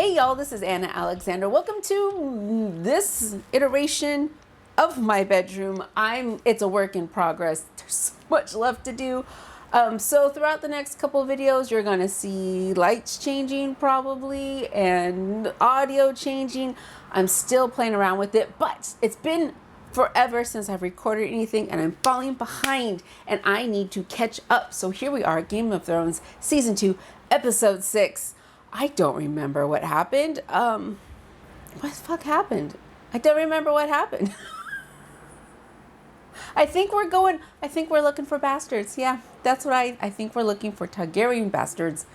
Hey y'all, this is Anna Alexander. Welcome to this iteration of my bedroom. It's a work in progress. There's so much left to do. So throughout the next couple of videos, you're gonna see lights changing probably and audio changing. I'm still playing around with it, but it's been forever since I've recorded anything and I'm falling behind and I need to catch up. So here we are, Game of Thrones Season 2, Episode 6. I don't remember what happened. What the fuck happened? I don't remember what happened. I think we're looking for bastards. Yeah, that's what I think we're looking for Targaryen bastards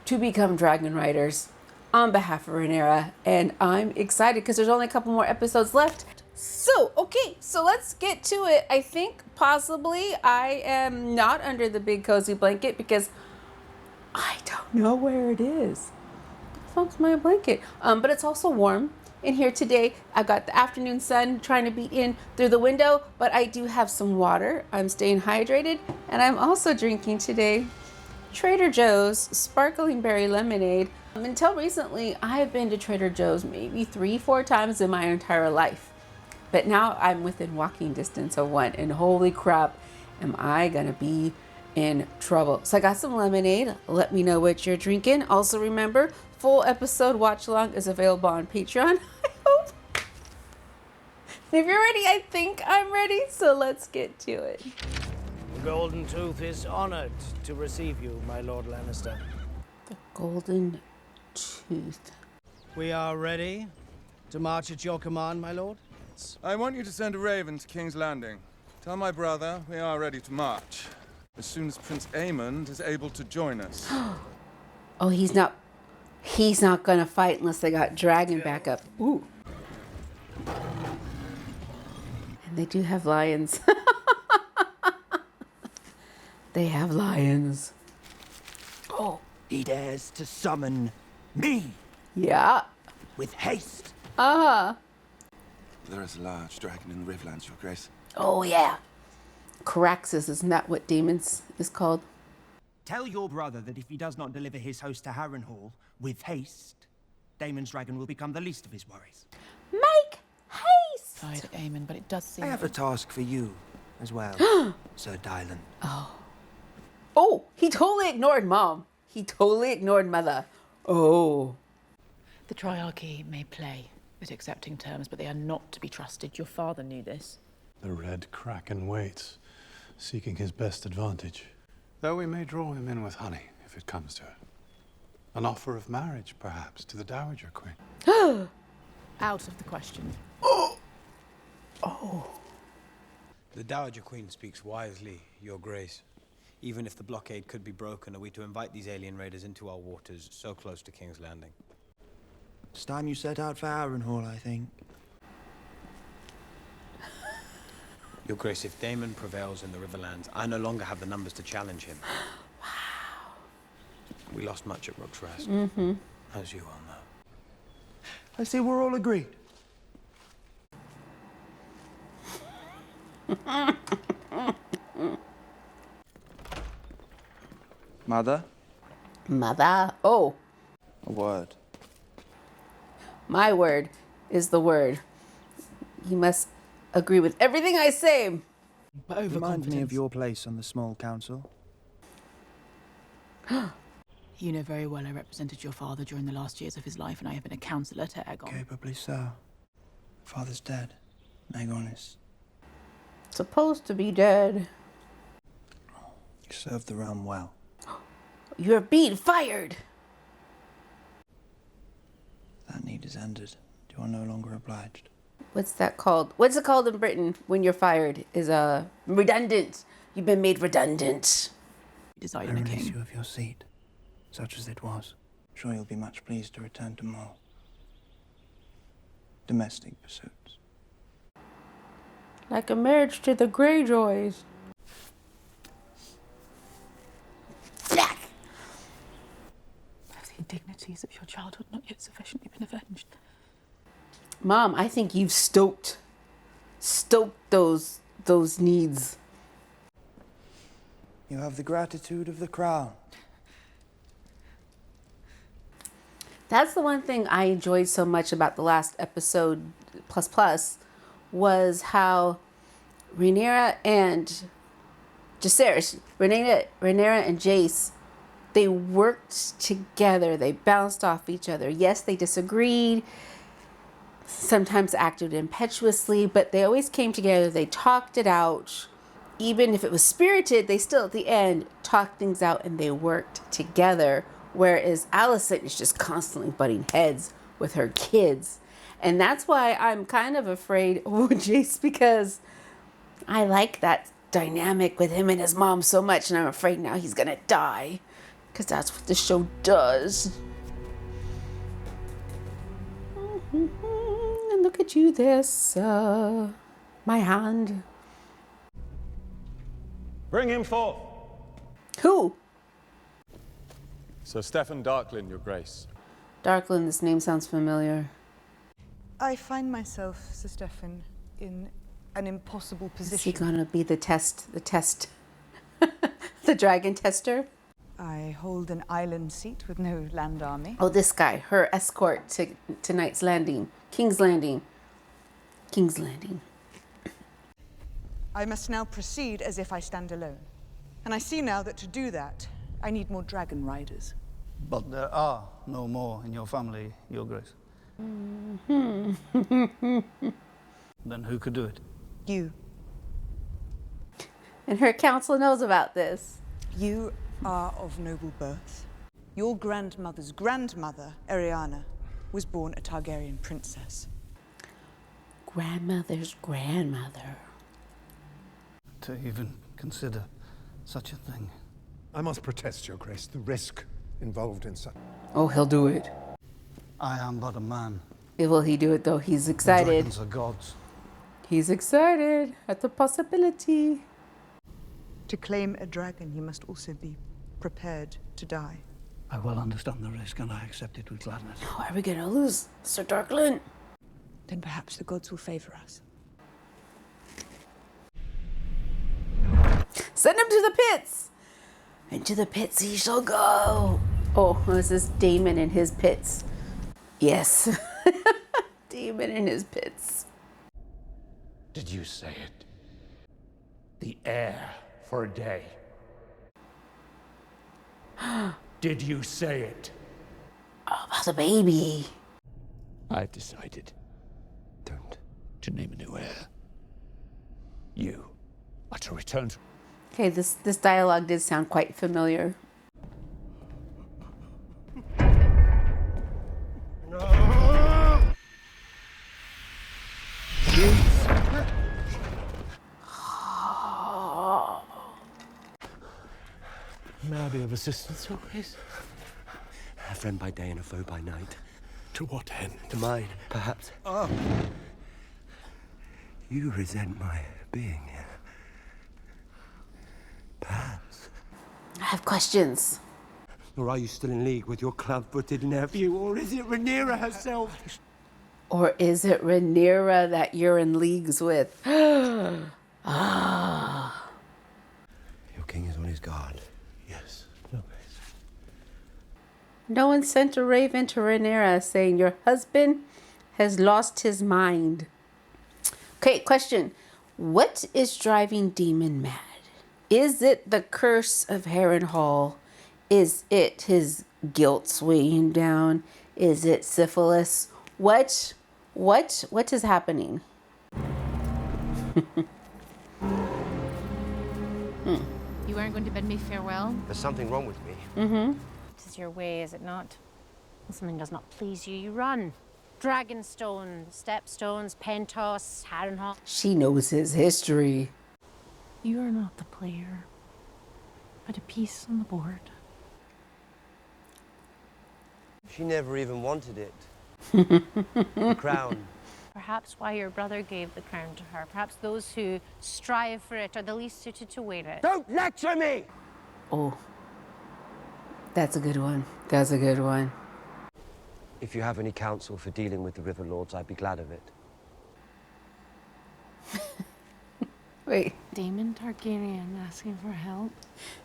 to become dragon riders on behalf of Rhaenyra. And I'm excited because there's only a couple more episodes left. So, okay, so let's get to it. I think possibly I am not under the big cozy blanket because I don't know where it is. Fuck's my blanket. But it's also warm in here today. I've got the afternoon sun trying to beat in through the window, but I do have some water. I'm staying hydrated, and I'm also drinking today Trader Joe's sparkling berry lemonade. Until recently, I have been to Trader Joe's maybe 3-4 times in my entire life, but now I'm within walking distance of one, and holy crap, am I gonna be in trouble. So I got some lemonade. Let me know what you're drinking. Also remember, full episode watch along is available on Patreon. I hope. If you're ready, I think I'm ready. So let's get to it. The Golden Tooth is honored to receive you, my Lord Lannister. The Golden Tooth. We are ready to march at your command, my lord. I want you to send a raven to King's Landing. Tell my brother we are ready to march as soon as Prince Aemond is able to join us. Oh, he's not gonna fight unless they got dragon backup. Ooh. And they do have lions. They have lions. Oh, he dares to summon me. Yeah. With haste. Uh-huh. There is a large dragon in the Riverlands, Your Grace. Oh, yeah. Caraxes, isn't that what Damon's is called? Tell your brother that if he does not deliver his host to Harrenhal with haste, Daemon's dragon will become the least of his worries. Make haste! Sorry, Aemon, but it does seem... I have a task for you as well, Sir Dylan. Oh, he totally ignored Mom. He totally ignored Mother. Oh. The Triarchy may play at accepting terms, but they are not to be trusted. Your father knew this. The Red Kraken waits, seeking his best advantage. Though we may draw him in with honey, if it comes to it. An offer of marriage, perhaps, to the Dowager Queen. Out of the question. The Dowager Queen speaks wisely, Your Grace. Even if the blockade could be broken, are we to invite these alien raiders into our waters so close to King's Landing? It's time you set out for Harrenhal, I think. Your Grace, if Daemon prevails in the Riverlands, I no longer have the numbers to challenge him. Wow. We lost much at Rook's Rest, as you well know. I see we're all agreed. Mother? Mother. Oh. A word. My word is the word. You must agree with everything I say. But Remind me of your place on the small council. You know very well I represented your father during the last years of his life, and I have been a counsellor to Aegon. Capably so. Father's dead. Aegon is... Supposed to be dead. You served the realm well. You're being fired. That need is ended. You are no longer obliged. What's that called? What's it called in Britain when you're fired? Is redundant. You've been made redundant. I Deciding the release king. you of your seat, such as it was. Sure you'll be much pleased to return to more domestic pursuits. Like a marriage to the Greyjoys. Have the indignities of your childhood not yet sufficiently been avenged? Mom, I think you've stoked those needs. You have the gratitude of the crown. That's the one thing I enjoyed so much about the last episode plus was how Rhaenyra and Rhaenyra and Jace, they worked together. They bounced off each other. Yes, they disagreed, sometimes acted impetuously, but they always came together. They talked it out. Even if it was spirited, they still at the end talked things out and they worked together. Whereas Alicent is just constantly butting heads with her kids. And that's why I'm kind of afraid of Jace, because I like that dynamic with him and his mom so much. And I'm afraid now he's going to die, because that's what the show does. And look at you, this, my hand. Bring him forth. Who? Sir Stephen Darklyn, Your Grace. Darklyn, this name sounds familiar. I find myself, Sir Stephen, in an impossible position. Is he gonna be the the dragon tester? I hold an island seat with no land army. Oh, this guy, her escort to tonight's landing. King's Landing. King's Landing. I must now proceed as if I stand alone. And I see now that to do that, I need more dragon riders. But there are no more in your family, Your Grace. Then who could do it? You. And her council knows about this. You are of noble birth. Your grandmother's grandmother, Ariana, was born a Targaryen princess. Grandmother's grandmother. To even consider such a thing. I must protest, Your Grace, the risk involved in such... Oh, he'll do it. I am but a man. Will he do it, though? He's excited. The dragons are gods. He's excited at the possibility. To claim a dragon, you must also be prepared to die. I well understand the risk, and I accept it with gladness. Oh, are we gonna lose Sir Darklyn? Then perhaps the gods will favor us. Send him to the pits! Into the pits he shall go. Oh, this is Daemon in his pits. Yes. Daemon in his pits. Did you say it? The heir for a day. Did you say it? Oh, about the baby. I've decided to name a new heir. You are to return to... Okay, this dialogue did sound quite familiar. May I be of assistance, Your Grace? A friend by day and a foe by night. To what end? To mine, perhaps. Oh. You resent my being here. Perhaps. I have questions. Or are you still in league with your club-footed nephew, or is it Rhaenyra herself? Or is it Rhaenyra that you're in leagues with? Ah. Your king is on his guard. Yes. No one sent a raven to Rhaenyra saying your husband has lost his mind. Okay, question. What is driving Daemon mad? Is it the curse of Harrenhal? Is it his guilt weighing him down? Is it syphilis? What is happening? You aren't going to bid me farewell? There's something wrong with me. Mm-hmm. It is your way, is it not? When something does not please you, you run. Dragonstone, Stepstones, Pentos, Harrenhal. She knows his history. You are not the player, but a piece on the board. She never even wanted it. The crown. Perhaps why your brother gave the crown to her. Perhaps those who strive for it are the least suited to wear it. Don't lecture me! Oh. That's a good one. That's a good one. If you have any counsel for dealing with the River Lords, I'd be glad of it. Wait. Daemon Targaryen asking for help?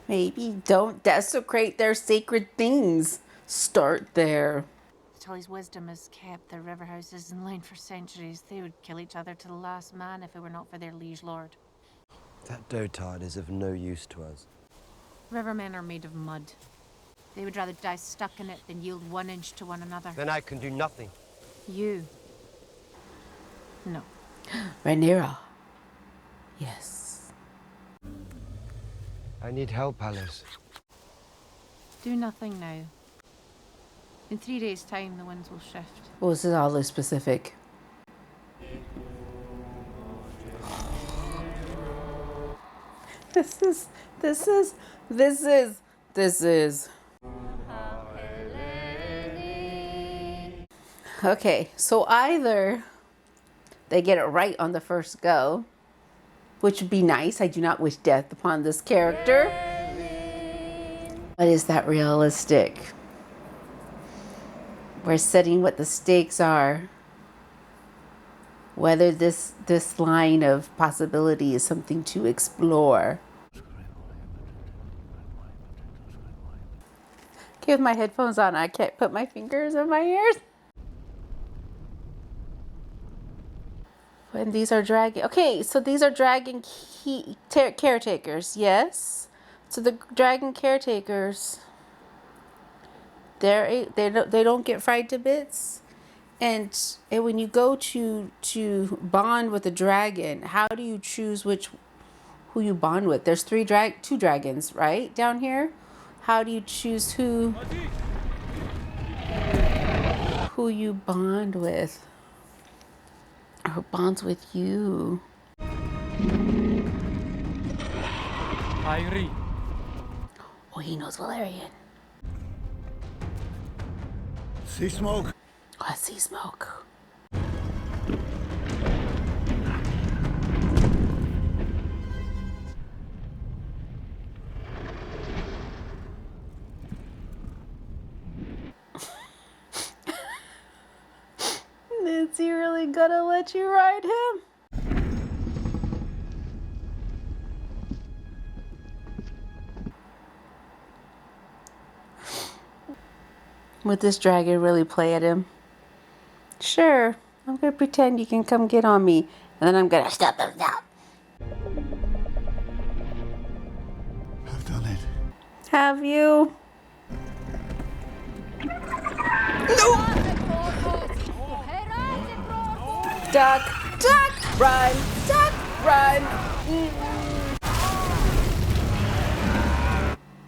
Maybe don't desecrate their sacred things. Start there. Tully's wisdom has kept the river houses in line for centuries. They would kill each other to the last man if it were not for their liege lord. That dotard is of no use to us. Rivermen are made of mud. They would rather die stuck in it than yield 1 inch to one another. Then I can do nothing. You? No. Rhaenyra. Yes. I need help, Alice. Do nothing now. In 3 days' time, the winds will shift. Well, this is oddly specific. This is. Okay, so either they get it right on the first go, which would be nice. I do not wish death upon this character. But is that realistic? We're setting what the stakes are. Whether this line of possibility is something to explore. Okay, with my headphones on, I can't put my fingers in my ears. And these are dragon. Okay, so these are dragon caretakers. Yes. So the dragon caretakers. They don't get fried to bits. And when you go to bond with a dragon, how do you choose who you bond with? There's two dragons, right, down here. How do you choose who you bond with? Or who bonds with you? Irie. Oh, he knows Valerian. See smoke? Oh, I see smoke. Is he really gonna let you ride him? Would this dragon really play at him? Sure, I'm gonna pretend you can come get on me, and then I'm gonna stop him down. I've done it. Have you? No! Duck, duck, run, duck, run.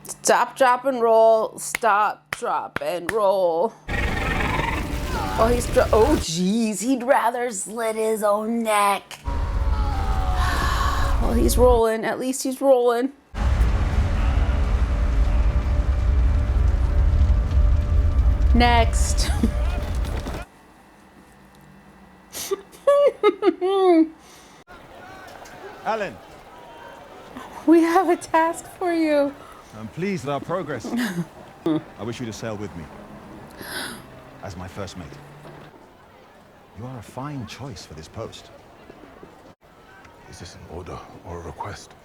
Stop, drop, and roll. Stop, drop, and roll. Oh, oh, geez, he'd rather slit his own neck. Well, he's rolling. At least he's rolling. Next. Alan, we have a task for you. I'm pleased with our progress. I wish you to sail with me as my first mate. You are a fine choice for this post. Is this an order or a request?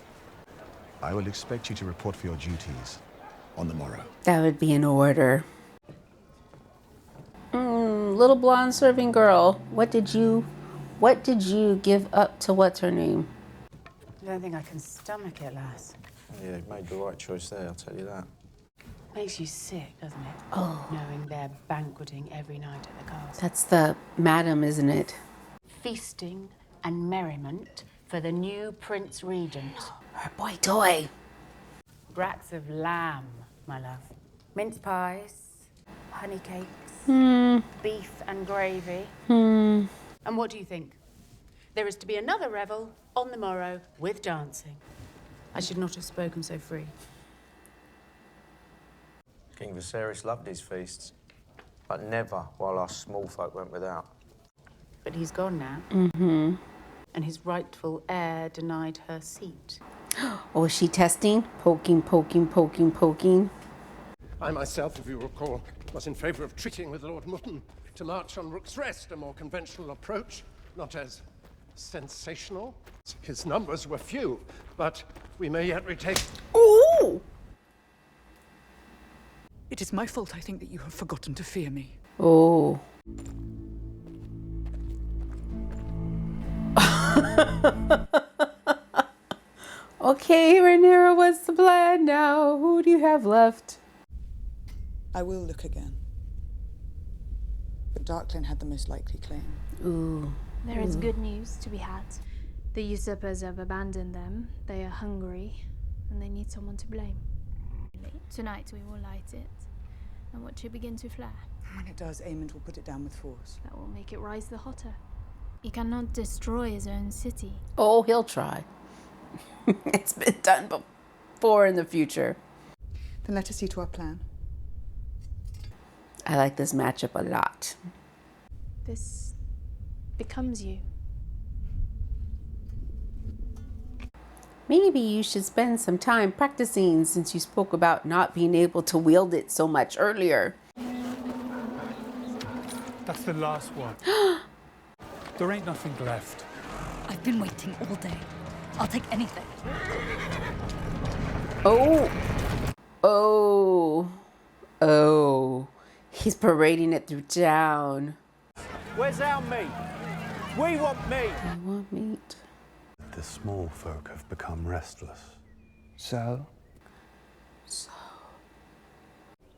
I will expect you to report for your duties on the morrow. That would be an order. Little blonde serving girl, what did you give up to what's her name? I don't think I can stomach it, lass. Yeah, you made the right choice there, I'll tell you that. Makes you sick, doesn't it? Oh. Knowing they're banqueting every night at the castle. That's the madam, isn't it? Feasting and merriment for the new Prince Regent. Her boy toy. Brats of lamb, my love. Mince pies, honey cakes, beef and gravy. And what do you think? There is to be another revel on the morrow with dancing. I should not have spoken so free. King Viserys loved his feasts, but never while our small folk went without. But he's gone now. And his rightful heir denied her seat. Oh, is she testing? Poking. I myself, if you recall, was in favour of treating with Lord Mutton to march on Rook's Rest, a more conventional approach, not as sensational. His numbers were few, but we may yet retake... Ooh! It is my fault, I think, that you have forgotten to fear me. Oh. Okay, Rhaenyra, what's the plan now? Who do you have left? I will look again. But Darklyn had the most likely claim. Ooh. There is good news to be had. The usurpers have abandoned them. They are hungry, and they need someone to blame. Tonight we will light it, and watch it begin to flare. When it does, Aemond will put it down with force. That will make it rise the hotter. He cannot destroy his own city. Oh, he'll try. It's been done before in the future. Then let us see to our plan. I like this matchup a lot. This becomes you. Maybe you should spend some time practicing since you spoke about not being able to wield it so much earlier. That's the last one. There ain't nothing left. I've been waiting all day. I'll take anything. Oh. Oh. Oh. He's parading it through town. Where's our meat? We want meat. I want meat. The small folk have become restless. So?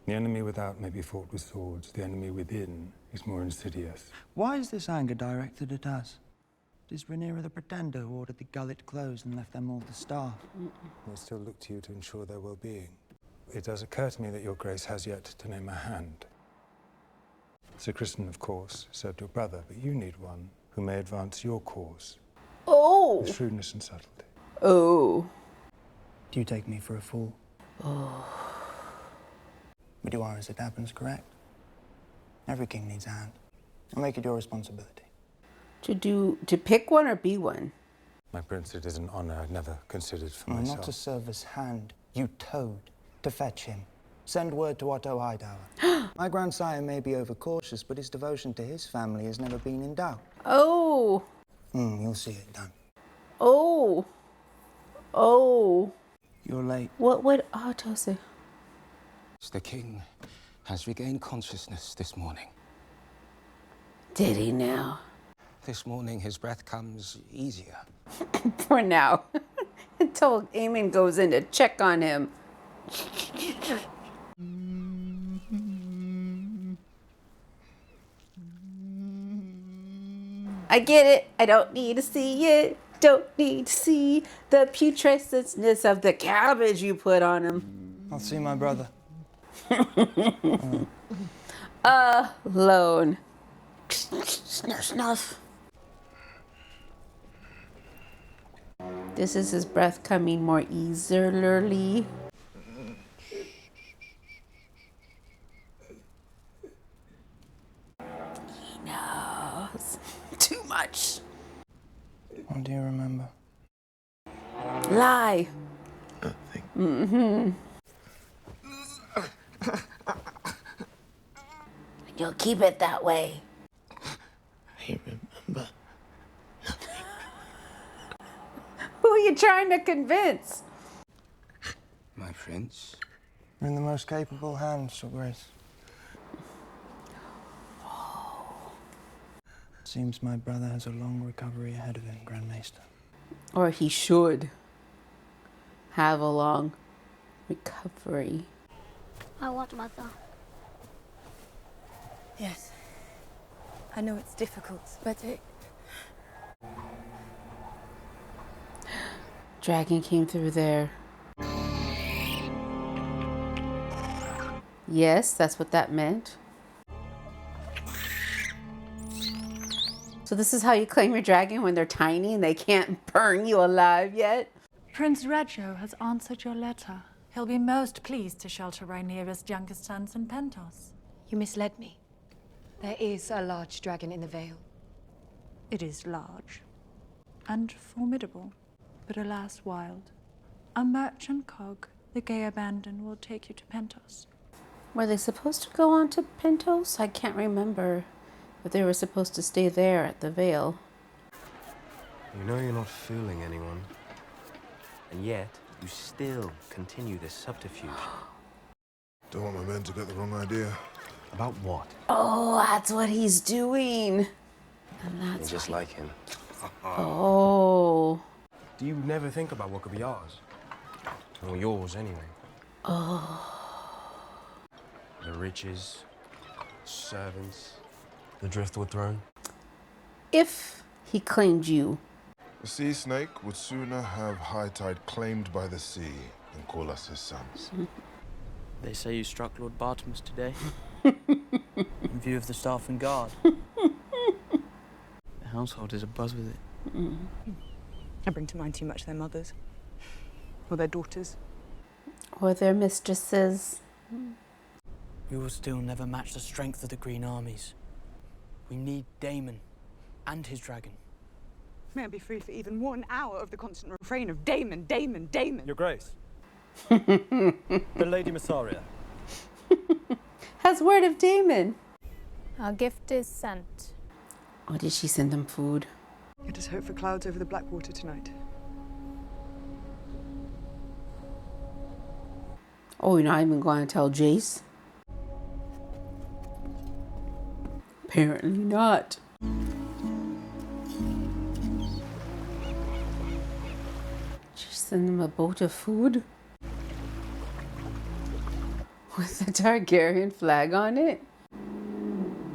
The enemy without may be fought with swords. The enemy within is more insidious. Why is this anger directed at us? Is Rhaenyra the pretender who ordered the gullet closed and left them all to starve? I still look to you to ensure their well-being. It does occur to me that your grace has yet to name a hand. Sir Kristen, of course, served your brother, but you need one who may advance your cause. Oh! With shrewdness and subtlety. Oh. Do you take me for a fool? Oh. But you are, as it happens, correct. Every king needs a hand. I'll make it your responsibility. To pick one or be one? My prince, it is an honor I'd never considered for myself. Not to serve as hand. You towed to fetch him. Send word to Otto Hightower. My grandsire may be overcautious, but his devotion to his family has never been in doubt. Oh. You'll see it done. Oh. Oh. You're late. What would Otto say? The king has regained consciousness this morning. Did he now? This morning his breath comes easier. For now. Until Aemon goes in to check on him. I get it. I don't need to see it. Don't need to see the putrescence of the cabbage you put on him. I'll see my brother. Alone. Snuff, snuff. This is his breath coming more easily. He knows too much. What do you remember? Lie. Nothing. Mm-hmm. You'll keep it that way. I remember. Who are you trying to convince? My prince? You're in the most capable hands, Your Grace. Seems my brother has a long recovery ahead of him, Grand Maester. Or he should have a long recovery. I want mother. Yes. I know it's difficult, but it... Dragon came through there. Yes, that's what that meant. So this is how you claim your dragon when they're tiny and they can't burn you alive yet? Prince Reggio has answered your letter. He'll be most pleased to shelter Rhaenyra's youngest sons in Pentos. You misled me. There is a large dragon in the Vale. It is large and formidable, but alas wild. A merchant cog, the gay abandon, will take you to Pentos. Were they supposed to go on to Pentos? I can't remember if they were supposed to stay there at the Vale. You know you're not fooling anyone. And yet, you still continue this subterfuge. Don't want my men to get the wrong idea. About what? Oh, that's what he's doing. And You're that's just like him. Oh. Do you never think about what could be ours? Or yours, anyway? Oh. The riches, servants, the driftwood throne. If he claimed you. The sea snake would sooner have high tide claimed by the sea than call us his sons. They say you struck Lord Bartimus today. In view of the staff and guard. The household is abuzz with it. I bring to mind too much their mothers. Or their daughters. Or their mistresses. We will still never match the strength of the Green Armies. We need Damon and his dragon. May I be free for even 1 hour of the constant refrain of Damon, Damon, Damon. Your Grace. The Lady Massaria. Has word of Damon. Our gift is sent. Oh, did she send them food? Let us hope for clouds over the Blackwater tonight. Oh, you're not even going to tell Jace? Apparently not. Just send them a boat of food? With the Targaryen flag on it?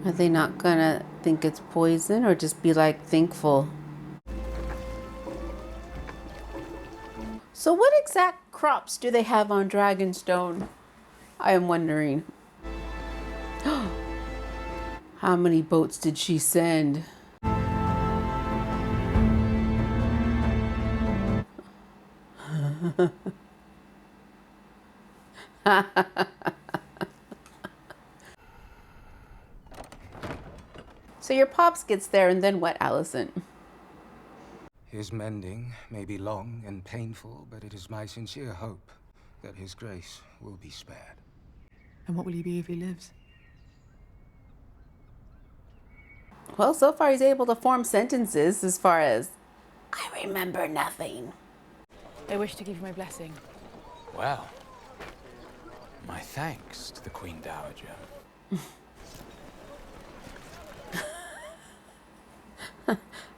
Are they not gonna think it's poison or just be like thankful? So what exact crops do they have on Dragonstone? I am wondering. How many boats did she send? So your pops gets there and then what, Allison? His mending may be long and painful, but it is my sincere hope that his grace will be spared. And what will he be if he lives? Well, so far he's able to form sentences as far as, I remember nothing. I wish to give you my blessing. Well, my thanks to the Queen Dowager.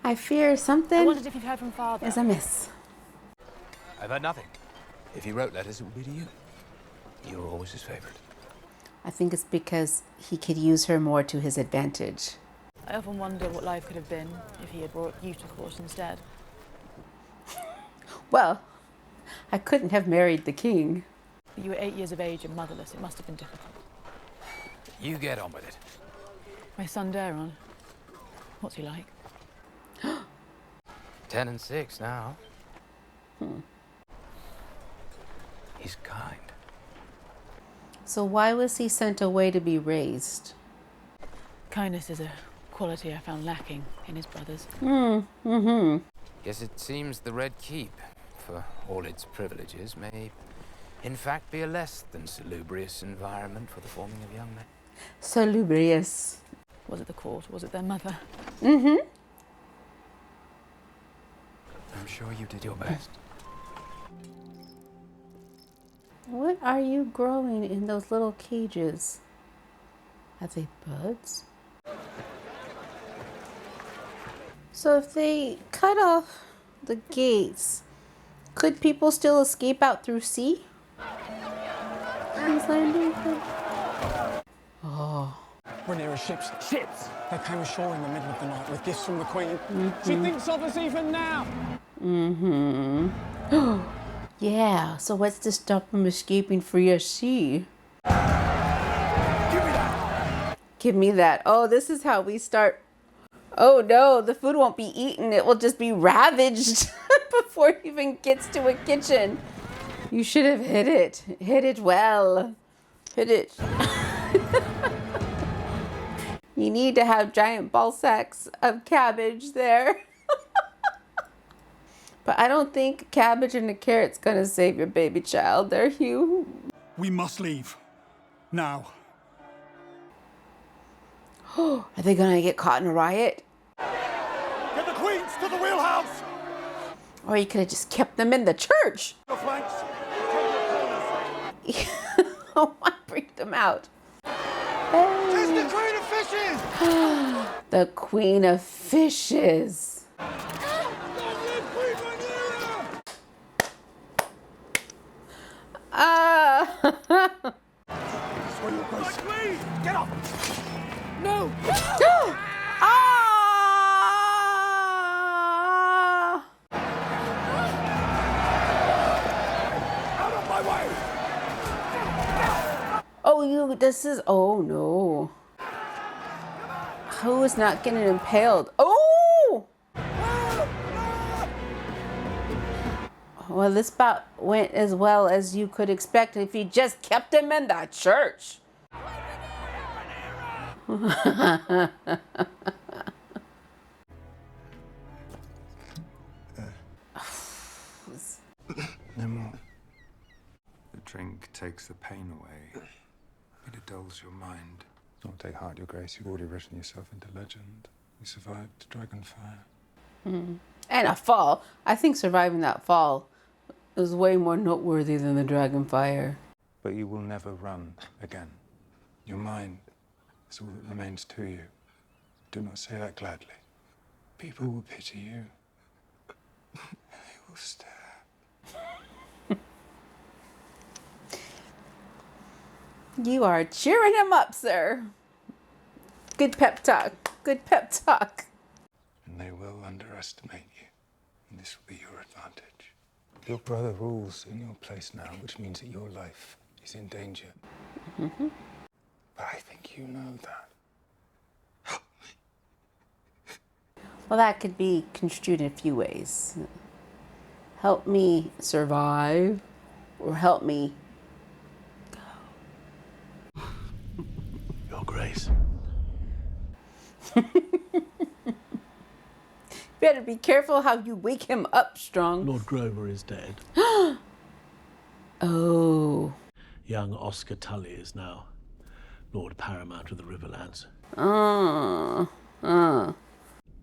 I fear something I wondered if you've heard from Father. is amiss. I've heard nothing. If he wrote letters, it would be to you. You were always his favorite. I think it's because he could use her more to his advantage. I often wonder what life could have been if he had brought you to court instead. Well, I couldn't have married the king. But you were 8 years of age and motherless. It must have been difficult. You get on with it. My son Daron. What's he like? 10 and 6 now. He's kind. So why was he sent away to be raised? Kindness is a quality I found lacking in his brothers. Yes, it seems the Red Keep, for all its privileges, may in fact be a less than salubrious environment for the forming of young men. Salubrious. Was it the court? Was it their mother? I'm sure you did your best. What are you growing in those little cages? Are they buds? So if they cut off the gates, could people still escape out through sea? Oh. We're near ships. Ships! They came ashore in the middle of the night with gifts from the Queen. She thinks of us even now! Yeah, so what's to stop them escaping free at sea? Give me that! Give me that. Oh, this is how we start. Oh no, the food won't be eaten. It will just be ravaged before it even gets to a kitchen. You should have hit it. Hit it well. Hit it. You need to have giant ball sacks of cabbage there. But I don't think cabbage and a carrot's gonna save your baby child there, Hugh. We must leave. Now. Are they gonna get caught in a riot? Get the Queens to the wheelhouse! Or you could have just kept them in the church. Your flanks. Oh, I bring him out. There's the Queen of Fishes! The Queen of Fishes. Get up! No! Out of my way! Oh, this is, oh no. Who is not getting impaled? Oh! Well, this bout went as well as you could expect if you just kept him in that church. No more. The drink takes the pain away, but it dulls your mind. Don't take heart, Your Grace. You've already written yourself into legend. You survived Dragonfire. And a fall. I think surviving that fall is way more noteworthy than the Dragonfire. But you will never run again. Your mind is all that remains to you. Do not say that gladly. People will pity you. They will stare. You are cheering him up, sir. Good pep talk. Good pep talk. And they will underestimate you. And this will be your advantage. Your brother rules in your place now, which means that your life is in danger. Mm-hmm. But I think you know that. Well, that could be construed in a few ways. Help me survive, or help me go. Your Grace. Better be careful how you wake him up, Strong. Lord Grover is dead. Oh. Young Oscar Tully is now Lord Paramount of the Riverlands.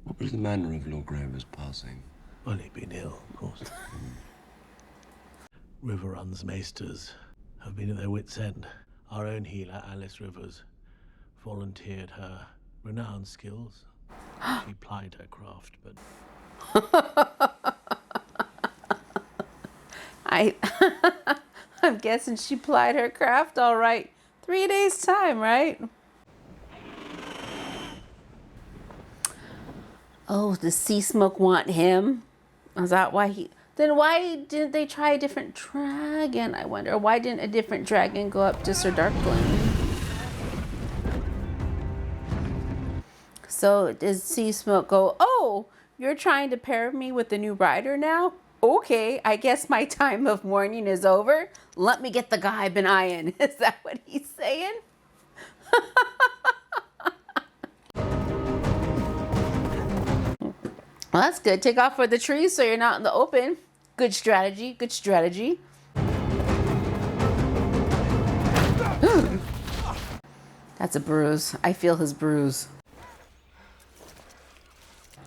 What was the manner of Lord Grover's passing? Well, he'd been ill, of course. Riverrun's maesters have been at their wits' end. Our own healer, Alice Rivers, volunteered her renowned skills. She plied her craft, but... I'm guessing she plied her craft all right. 3 days' time, right? Oh, does Sea Smoke want him? Is that why he... Then why didn't they try a different dragon, I wonder? Why didn't a different dragon go up to Sir Darkling? So does Sea Smoke go, oh, you're trying to pair me with the new rider now? Okay, I guess my time of mourning is over. Let me get the guy I've been eyeing. Is that what he's saying? Well, that's good. Take off for the trees so you're not in the open. Good strategy. Good strategy. That's a bruise. I feel his bruise.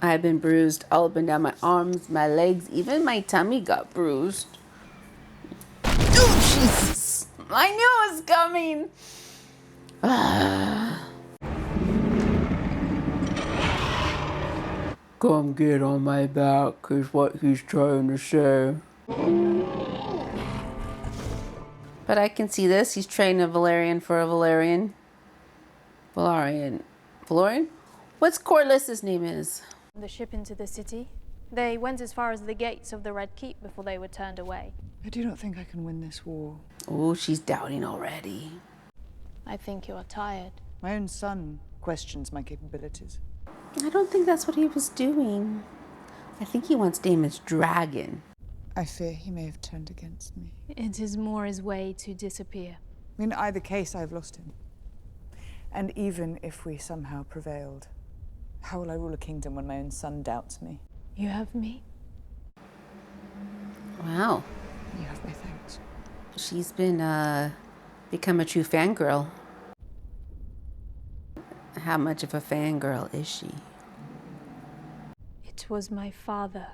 I've been bruised all up and down my arms, my legs, even my tummy got bruised. Oh, Jesus. I knew it was coming. Come get on my back is what he's trying to say. But I can see this. He's trading a Valerian for a Valerian. Valerian. What's Corliss's name is? The ship into the city. They went as far as the gates of the Red Keep before they were turned away. I do not think I can win this war. Oh, she's doubting already. I think you are tired. My own son questions my capabilities. I don't think that's what he was doing. I think he wants Damon's dragon. I fear he may have turned against me. It is more his way to disappear. In either case, I've lost him. And even if we somehow prevailed, how will I rule a kingdom when my own son doubts me? You have me. Wow. You have my thanks. She's been, become a true fangirl. How much of a fangirl is she? It was my father.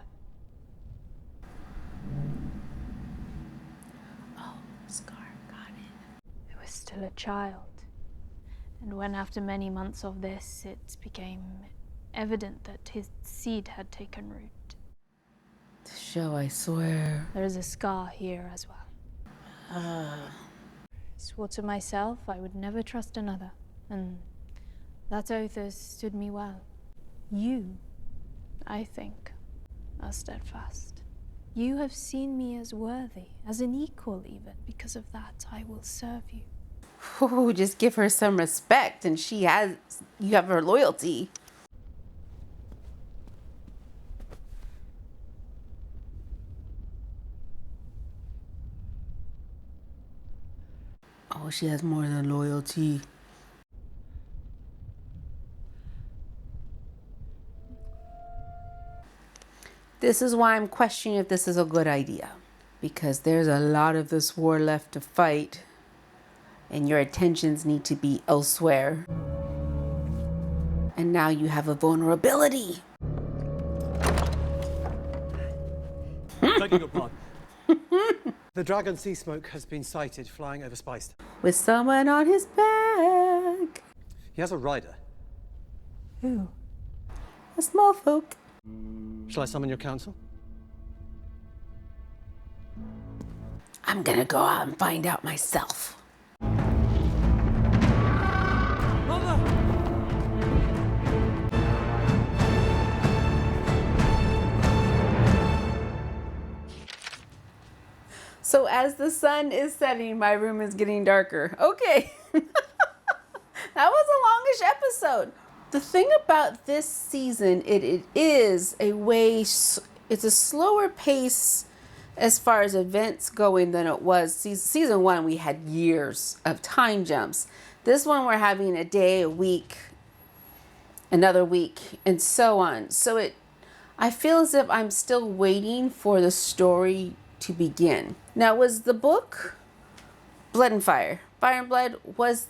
Oh, Scar got it. It was still a child. And when after many months of this, it became evident that his seed had taken root. Show, I swear. There is a scar here as well. I swore to myself I would never trust another, and that oath has stood me well. You, I think, are steadfast. You have seen me as worthy, as an equal even. Because of that, I will serve you. Ooh, just give her some respect, and you have her loyalty. Oh, she has more than loyalty. This is why I'm questioning if this is a good idea. Because there's a lot of this war left to fight. And your attentions need to be elsewhere. And now you have a vulnerability. Begging your pardon. The Dragon Sea Smoke has been sighted flying over Spice. With someone on his back. He has a rider. Who? A Smallfolk. Shall I summon your council? I'm gonna go out and find out myself. So as the sun is setting, my room is getting darker. Okay. That was a longish episode. The thing about this season, it is it's a slower pace as far as events going than it was. Season 1, we had years of time jumps. This one, we're having a day, a week, another week, and so on. So I feel as if I'm still waiting for the story to begin. Now, was the book Blood and Fire, Fire and Blood, was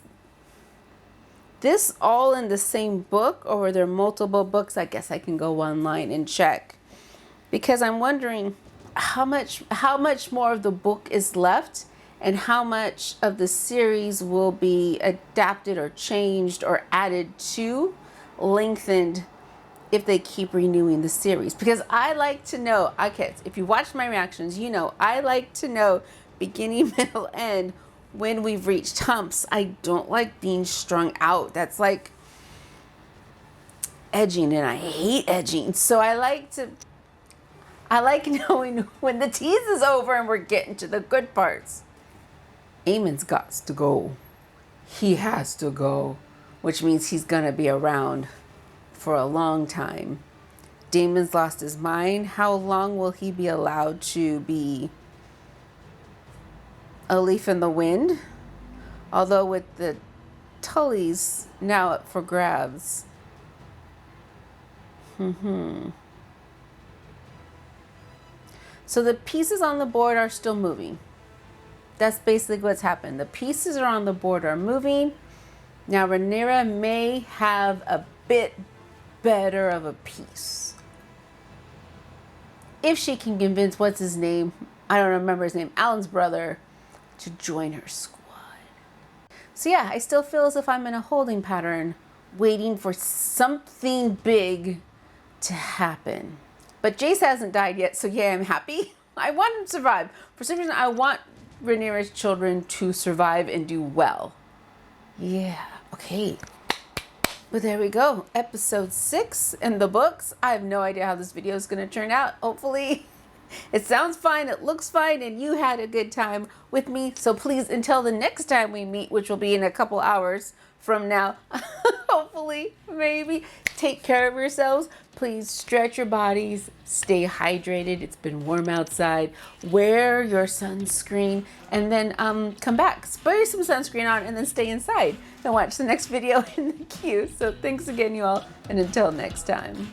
this all in the same book, or were there multiple books? I guess I can go online and check, because I'm wondering how much more of the book is left and how much of the series will be adapted or changed or added to, lengthened, if they keep renewing the series. Because I like to know, okay, if you watch my reactions, you know I like to know beginning, middle, end when we've reached humps. I don't like being strung out. That's like edging, and I hate edging. So I like knowing when the tease is over and we're getting to the good parts. Aemon's got to go. He has to go, which means he's gonna be around for a long time. Damon's lost his mind. How long will he be allowed to be a leaf in the wind? Although with the Tullys now up for grabs. So the pieces on the board are still moving. That's basically what's happened. The pieces are on the board are moving. Now Rhaenyra may have a bit better of a piece. If she can convince, what's his name? I don't remember his name. Alan's brother to join her squad. So yeah, I still feel as if I'm in a holding pattern, waiting for something big to happen. But Jace hasn't died yet, so yeah, I'm happy. I want him to survive. For some reason, I want Rhaenyra's children to survive and do well. Yeah, okay. But there we go. Episode 6 in the books. I have no idea how this video is going to turn out. Hopefully it sounds fine, it looks fine, and you had a good time with me. So please, until the next time we meet, which will be in a couple hours from now, hopefully, maybe, take care of yourselves. Please stretch your bodies, stay hydrated. It's been warm outside. Wear your sunscreen, and then come back, spray some sunscreen on, and then stay inside and watch the next video in the queue. So thanks again, you all, and until next time.